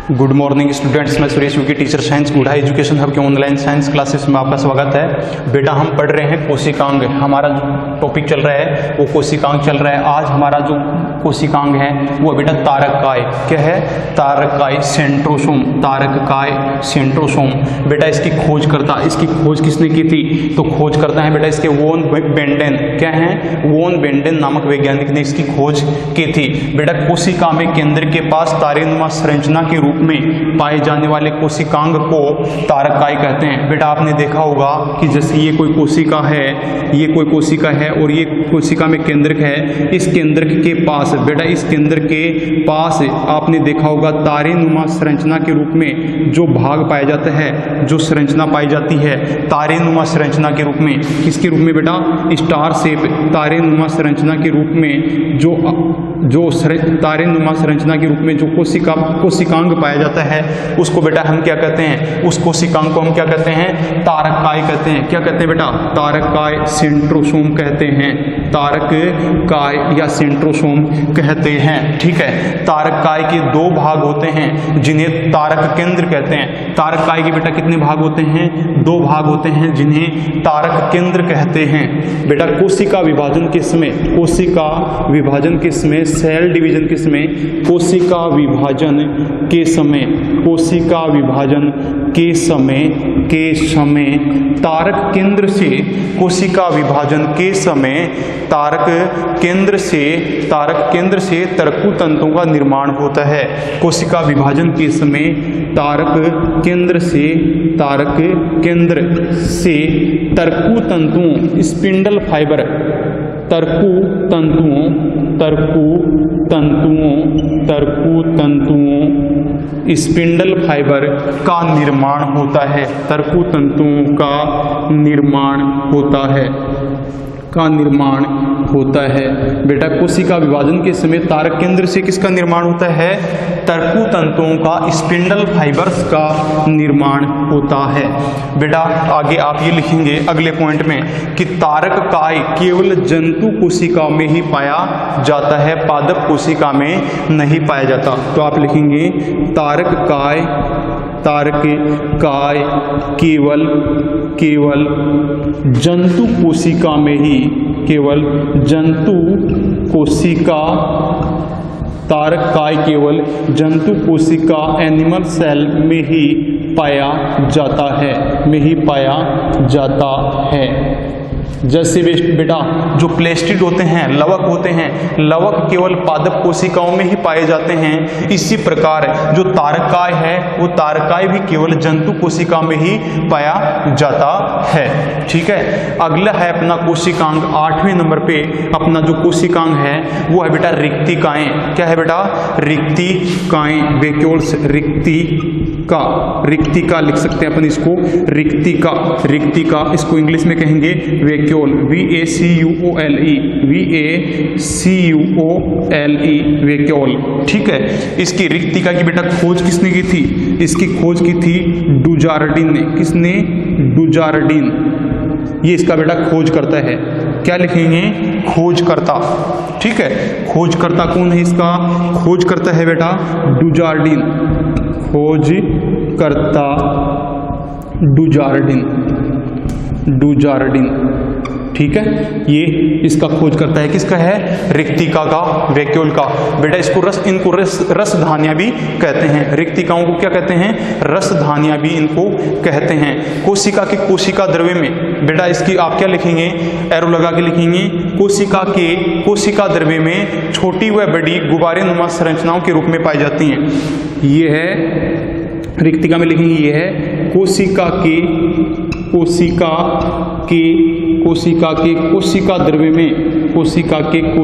Good morning students, मैं सुरेश यूकी, teacher science, Gudha education hub के ऑनलाइन साइंस क्लासेस में आपका स्वागत है। बेटा हम पढ़ रहे हैं कोशिकांग। हमारा जो टॉपिक चल रहा है वो कोशिकांग चल रहा है। आज हमारा जो कोशिकांग है वो बेटा तारककाय। क्या है? तारककाय, सेंट्रोसोम। तारककाय, सेंट्रोसोम। बेटा इसकी खोज किसने की थी? तो खोज करता है बेटा इसके वोन बेंडेन। क्या है? वोन बेंडेन नामक वैज्ञानिक ने इसकी खोज की थी। बेटा कोशिका में केंद्र के पास तारेनुमा संरचना के रूप में पाए जाने वाले कोशिकांग को तारककाय कहते हैं। बेटा आपने देखा होगा कि जैसे ये कोई कोशिका है, ये कोई कोशिका है और ये कोशिका में केंद्रक है। इस केंद्रक के पास बेटा, इस केंद्र के पास आपने देखा होगा तारेनुमा संरचना के रूप में जो भाग पाया जाता है, जो संरचना पाई जाती है तारेनुमा संरचना के रूप में। किसके रूप में बेटा? स्टार शेप तारेनुमा संरचना के रूप में जो तारेनुमा संरचना के रूप में जो कोशिकांग पाया जाता है उसको बेटा हम क्या कहते हैं? उस कोशिकांग को हम क्या कहते हैं? तारककाय कहते हैं। क्या कहते हैं बेटा? तारककाय, सेंट्रोसोम कहते हैं। तारककाय या सेंट्रोसोम कहते हैं। ठीक है। तारककाय के दो भाग होते हैं जिन्हें तारक केंद्र कहते हैं। तारककाय के बेटा कितने भाग होते हैं? दो भाग होते हैं जिन्हें तारक केंद्र कहते हैं। बेटा कोशिका विभाजन के समय, सेल डिवीजन के समय, कोशिका विभाजन के समय तारक केंद्र से तारक केंद्र से तरकु तंतुओं का निर्माण होता है। कोशिका विभाजन के समय तारक केंद्र से तरकु तंतुओं, स्पिंडल फाइबर, तरकु तंतुओं स्पिंडल फाइबर का निर्माण होता है। तरकु तंतुओं का निर्माण होता है। बेटा कोशिका विभाजन के समय तारक केंद्र से किसका निर्माण होता है? तरकु तंतुओं का, स्पिंडल फाइबर्स का निर्माण होता है। बेटा आगे आप ये लिखेंगे अगले पॉइंट में कि तारककाय केवल जंतु कोशिका में ही पाया जाता है, पादप कोशिका में नहीं पाया जाता। तो आप लिखेंगे तारककाय केवल जंतु कोशिका में ही, तारककाय केवल जंतु कोशिका एनिमल सेल में ही पाया जाता है। जैसे बेटा जो प्लेस्टिड होते हैं, लवक होते हैं, लवक केवल पादप कोशिकाओं में ही पाए जाते हैं। इसी प्रकार जो तारककाय है वो तारककाय भी केवल जंतु कोशिका में ही पाया जाता है। ठीक है। अगला है अपना कोशिकांग। 8वें नंबर पे अपना जो कोशिकांग है वो है बेटा रिक्तिकाएं। क्या है बेटा? रिक्तिकाएं, वैक्यूल्स, रिक्तिका लिख सकते हैं अपन इसको, रिक्तिका इसको इंग्लिश में कहेंगे वैक्यूल, VACUOLE, वैक्यूल। ठीक है। इसकी रिक्तिका की बेटा खोज किसने की थी? इसकी खोज की थी डुजार्डिन ने। किसने? डुजार्डिन। ये इसका बेटा खोज करता है। क्या लिखेंगे? खोजकर्ता। ठीक है। खोजकर्ता कौन है इसका? खोज करता है बेटा डुजार्डिन। खोजकर्ता डुजार्डिन। ठीक है। ये इसका खोज करता है। किसका है? रिक्तिका का, वैक्यूल का। बेटा इनको रसधानियां भी कहते हैं। रिक्तिकाओं को क्या कहते हैं? रसधानियां भी इनको कहते हैं। कोशिका के कोशिका द्रव्य में बेटा इसकी आप क्या लिखेंगे? एरो लगा के लिखेंगे। कोशिका द्रव्य में छोटी व बड़ी गुब्बारेनुमा संरचनाओं के रूप में पाई जाती हैं। ये है रिक्तिका में लिखेंगे, ये है कोशिका द्रव्य में छोटी व बड़ी गुब्बारेनुमा संरचना के रूप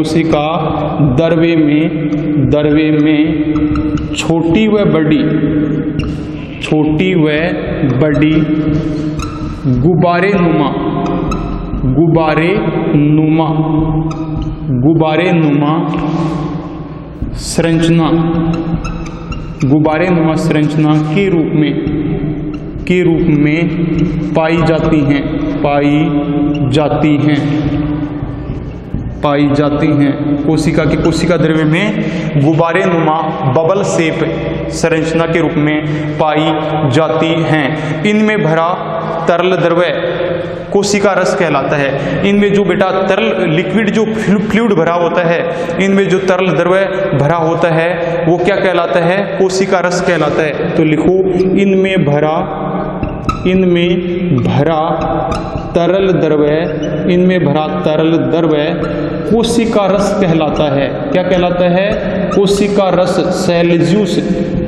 में पाई जाती हैं। कोशिका द्रव्य में गुब्बारेनुमा बबल शेप संरचना के रूप में पाई जाती हैं। इनमें भरा तरल द्रव्य कोशिका रस कहलाता है। इनमें जो बेटा तरल लिक्विड जो फ्लूइड भरा होता है, इनमें जो तरल द्रव्य भरा होता है वो क्या कहलाता है? कोशिका रस कहलाता है। तो लिखो, इनमें भरा तरल द्रव्य, इनमें भरा तरल द्रव्य कोशिका रस कहलाता है। क्या कहलाता है? कोशिका रस, सेल्यूस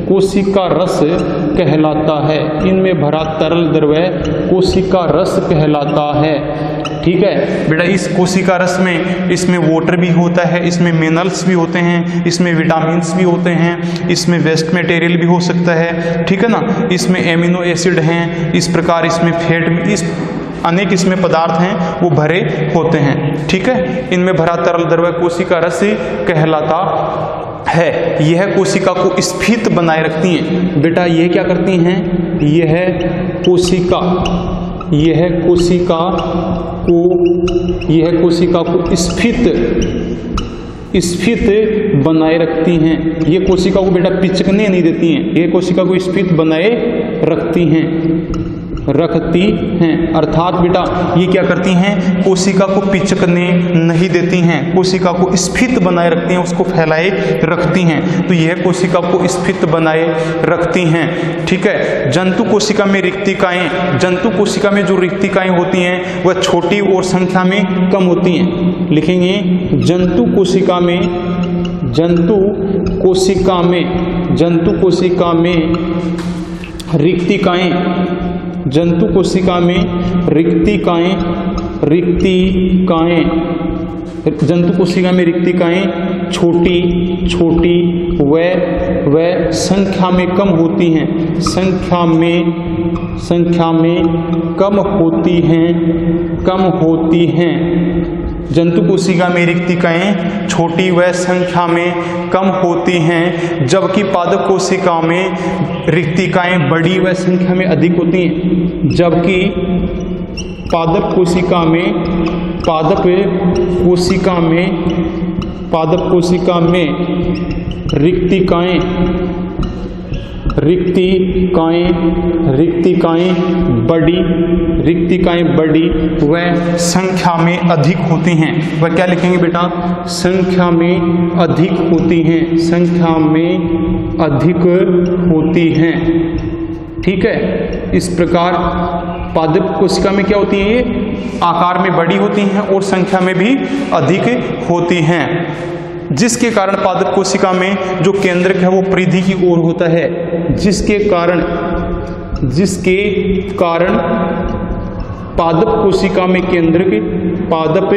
कोशिका रस कहलाता है। इनमें भरा तरल द्रव्य कोशिका रस कहलाता है। ठीक है बेटा, इस कोशिका रस में इसमें वाटर भी होता है, इसमें मिनरल्स भी होते हैं, इसमें विटामिन्स भी होते हैं, इसमें वेस्ट मटेरियल भी हो सकता है। ठीक है ना, इसमें एमिनो एसिड हैं, इस प्रकार इसमें फैट भी, इस अनेक इसमें पदार्थ हैं वो भरे होते हैं। ठीक है, इनमें भरा तरल द्रव्य कोशिका रस कहलाता है। यह कोशिका को स्फीत बनाए रखती हैं। बेटा ये क्या करती हैं? यह कोशिका को स्फीत बनाए रखती हैं। ये कोशिका को बेटा पिचकने नहीं देती हैं, ये कोशिका को स्फीत बनाए रखती हैं। अर्थात बेटा ये क्या करती हैं? कोशिका को पिचकने नहीं देती हैं, कोशिका को स्फीत बनाए रखती हैं, उसको फैलाए रखती हैं। तो यह कोशिका को स्फीत बनाए रखती हैं। ठीक है, जंतु कोशिका में रिक्तिकाएं, जंतु कोशिका में जो रिक्तिकाएं होती हैं वह छोटी और संख्या में कम होती हैं। लिखेंगे, जंतु कोशिका में रिक्तिकाएं छोटी व संख्या में कम होती हैं, संख्या में कम होती हैं। जंतु कोशिका में रिक्तिकाएं छोटी व संख्या में कम होती हैं, जबकि पादप कोशिका में रिक्तिकाएं बड़ी व संख्या में अधिक होती हैं। जबकि पादप कोशिका में रिक्तिकाएं बड़ी व संख्या में अधिक होती हैं। वह क्या लिखेंगे बेटा? संख्या में अधिक होती हैं। ठीक है, इस प्रकार पादप कोशिका में क्या होती है? ये आकार में बड़ी होती हैं और संख्या में भी अधिक होती हैं, जिसके कारण पादप कोशिका में जो केंद्रक है वो परिधि की ओर होता है, जिसके कारण पादप कोशिका में केंद्रक, पादप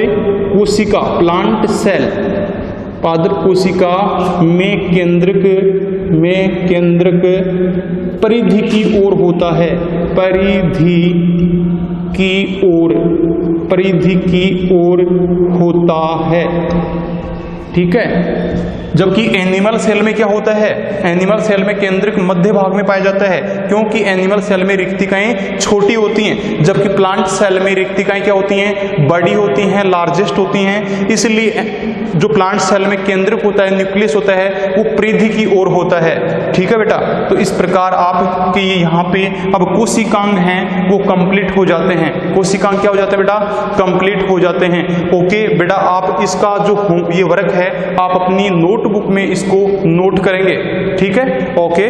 कोशिका प्लांट सेल, पादप कोशिका में केंद्रक परिधि की ओर होता है, परिधि की ओर होता है। ठीक है, जबकि एनिमल सेल में क्या होता है? एनिमल सेल में केंद्रक मध्य भाग में पाया जाता है, क्योंकि एनिमल सेल में रिक्तिकाएं छोटी होती हैं, जबकि प्लांट सेल में रिक्तिकाएं क्या होती हैं? बड़ी होती हैं, लार्जेस्ट होती हैं। इसलिए जो प्लांट सेल में केंद्रक होता है, न्यूक्लियस होता है, वो परिधि की ओर होता है। ठीक है बेटा, तो इस प्रकार आपके यहाँ पे अब कोशिकांग हैं वो कंप्लीट हो जाते हैं। कोशिकांग क्या हो जाते हैं बेटा? कंप्लीट हो जाते हैं। ओके बेटा, आप इसका जो ये वर्क है आप अपनी नोटबुक में इसको नोट करेंगे। ठीक है, ओके।